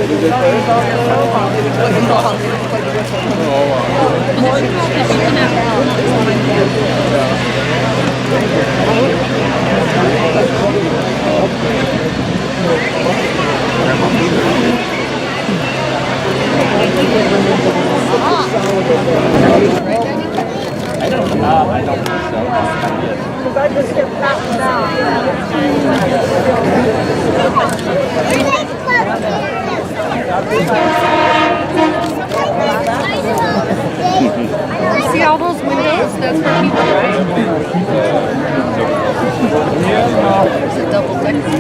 I don't think so. Because I just get passed down. See all those windows? That's for people, right? There's a double decker.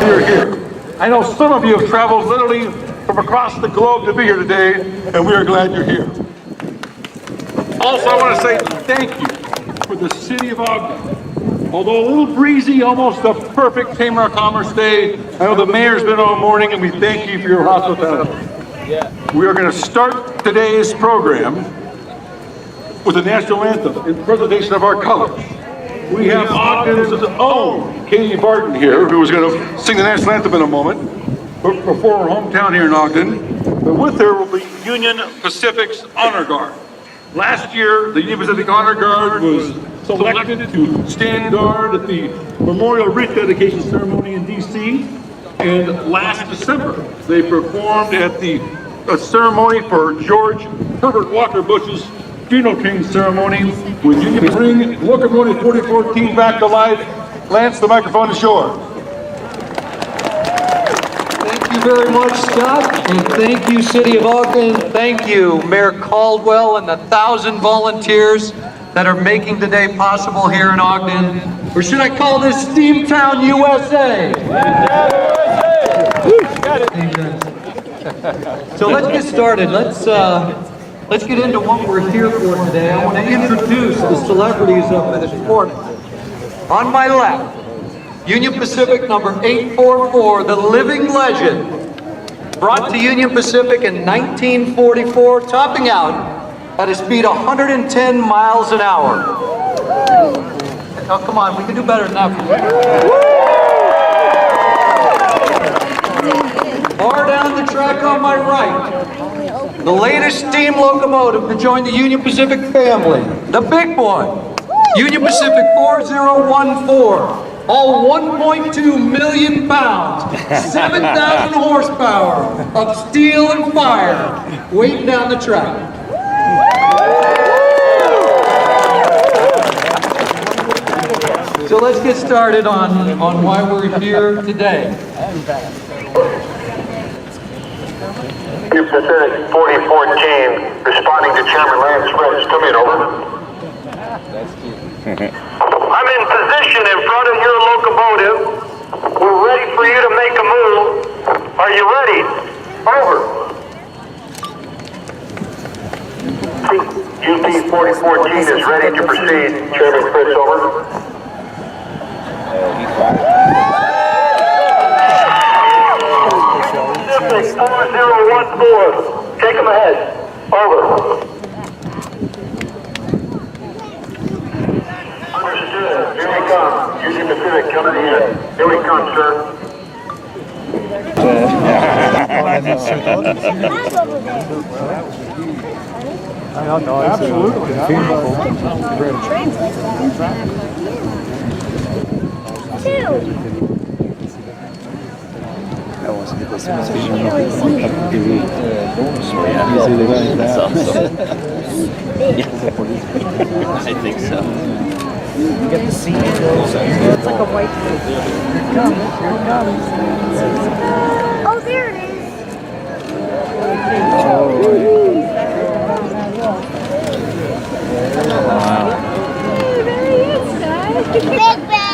You're here. I know some of you have traveled literally from across the globe to be here today, and we are glad you're here. Also, I want to say thank you for the city of Ogden. Although a little breezy, almost a perfect Chamber of Commerce day, I know the mayor's been all morning, and we thank you for your hospitality. We are going to start today's program with the national anthem in presentation of our colors. We have Ogden's own Katie Barton here, who is going to sing the national anthem in a moment, before her hometown here in Ogden. But with her will be Union Pacific's Honor Guard. Last year, the Union Pacific Honor Guard was selected to stand guard at the Memorial Wreath Dedication Ceremony in D.C. And last December, they performed at the ceremony for George Herbert Walker Bush's funeral train ceremony with Union bring Locomotive 2014 back to life. Lance, the microphone is yours. Thank you very much, Scott, and thank you, City of Ogden. Thank you, Mayor Caldwell, and the 1,000 volunteers that are making today possible here in Ogden. Or should I call this Steamtown, USA? So let's get started. Let's get into what we're here for today. I want to introduce the celebrities of this morning. On my left, Union Pacific number 844, the living legend, brought to Union Pacific in 1944, topping out at a speed 110 miles an hour. Oh, come on, we can do better than that. Far down the track on my right, the latest steam locomotive to join the Union Pacific family, the big boy, Union Pacific 4014. All 1.2 million pounds, 7,000 horsepower of steel and fire waiting down the track. So let's get started on why we're here today. Union Pacific 4014, responding to Chairman Lance French. Come in, over. I'm in position in front of your locomotive. We're ready for you to make a move. Are you ready? Over. UP 4014 is ready to proceed. Chairman Fritz, over. Pacific 4014, take them ahead. Over. Understood. Here we come. Union Pacific coming in. Here we come, sir. Absolutely. I want to get this one. I think so. You get the seat. It's like a white thing. Here it comes. Here it comes. Oh, there it is. Wow. There he is, guys. Big Bang!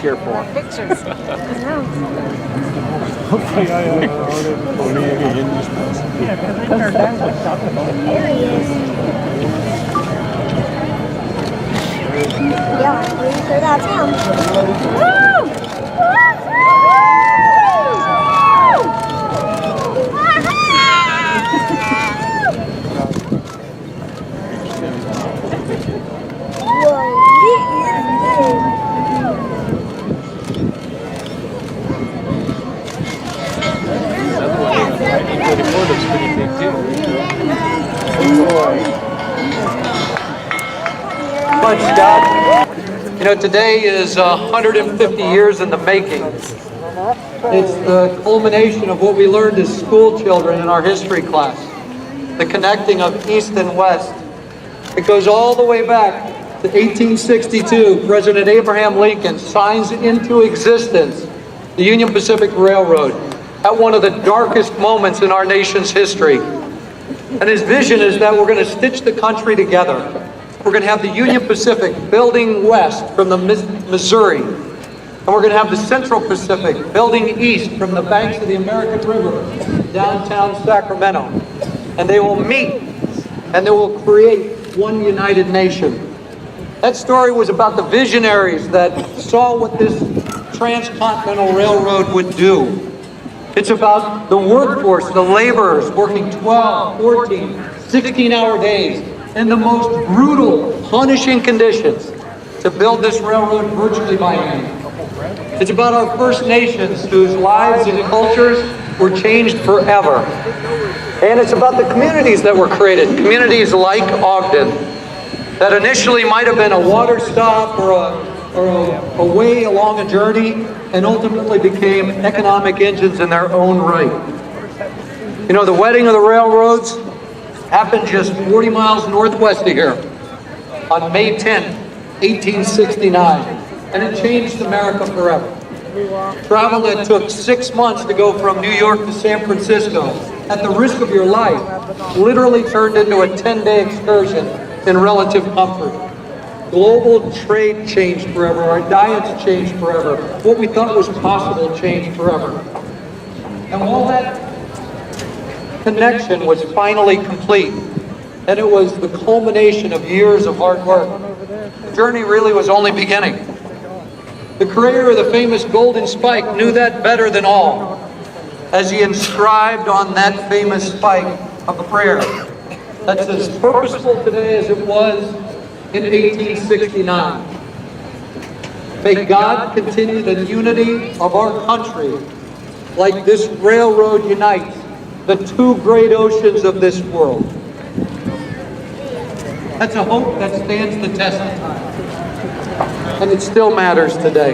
Tier 4. Pictures. There he is. Yeah, I'm pretty sure that's him. Woo! Much, Scott. You know, today is 150 years in the making. It's the culmination of what we learned as school children in our history class. The connecting of East and West. It goes all the way back to 1862. President Abraham Lincoln signs into existence the Union Pacific Railroad at one of the darkest moments in our nation's history. And his vision is that we're going to stitch the country together. We're going to have the Union Pacific building west from the Missouri. And we're going to have the Central Pacific building east from the banks of the American River, downtown Sacramento. And they will meet and they will create one united nation. That story was about the visionaries that saw what this transcontinental railroad would do. It's about the workforce, the laborers working 12, 14, 16-hour days in the most brutal, punishing conditions to build this railroad virtually by hand. It's about our First Nations whose lives and cultures were changed forever. And it's about the communities that were created, communities like Ogden, that initially might have been a water stop or a way along a journey, and ultimately became economic engines in their own right. You know, the wedding of the railroads happened just 40 miles northwest of here on May 10, 1869, and it changed America forever. Travel that took 6 months to go from New York to San Francisco at the risk of your life literally turned into a 10-day excursion in relative comfort. Global trade changed forever. Our diets changed forever. What we thought was possible changed forever. And all that connection was finally complete. And it was the culmination of years of hard work. The journey really was only beginning. The creator of the famous golden spike knew that better than all, as he inscribed on that famous spike a prayer that's as purposeful today as it was in 1869. May God continue the unity of our country like this railroad unites the two great oceans of this world. That's a hope that stands the test of time. And it still matters today.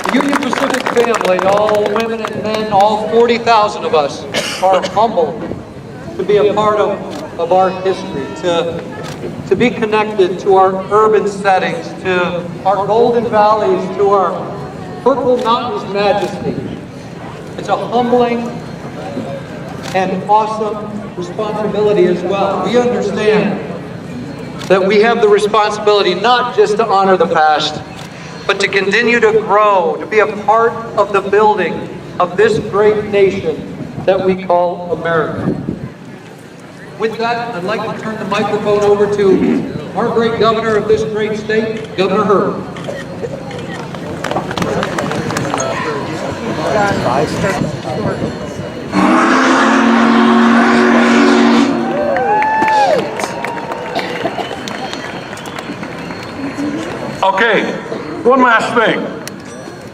The Union Pacific family, all women and men, all 40,000 of us, are humbled to be a part of our history, to be connected to our urban settings, to our golden valleys, to our purple mountains majesty. It's a humbling and awesome responsibility as well. We understand that we have the responsibility not just to honor the past, but to continue to grow, to be a part of the building of this great nation that we call America. With that, I'd like to turn the microphone over to our great governor of this great state, Governor Herb. Okay, one last thing.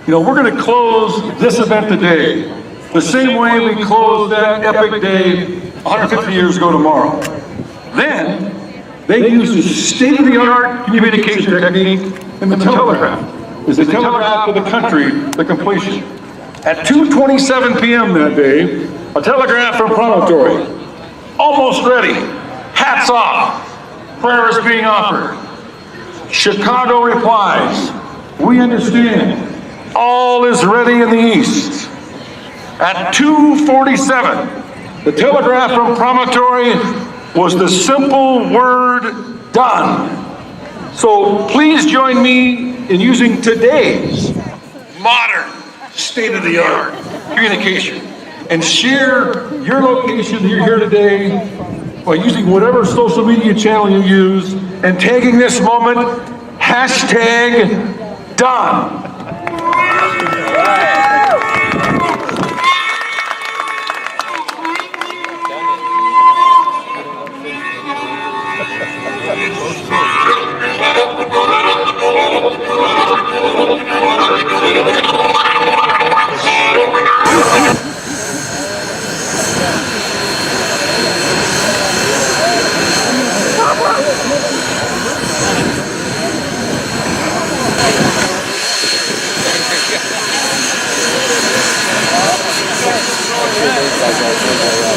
You know, we're going to close this event today the same way we closed that epic day 150 years ago tomorrow. Then, they used a state-of-the-art communication technique in the telegraph as they telegraphed to the country the completion. At 2:27 p.m. that day, a telegraph from Promontory. Almost ready. Hats off. prayer is being offered. Chicago replies, we understand. All is ready in the east. At 2:47, the telegraph from Promontory was the simple word done. So please join me in using today's modern state-of-the-art communication and share your location that you're here today by using whatever social media channel you use and tagging this moment, #done. Those guys all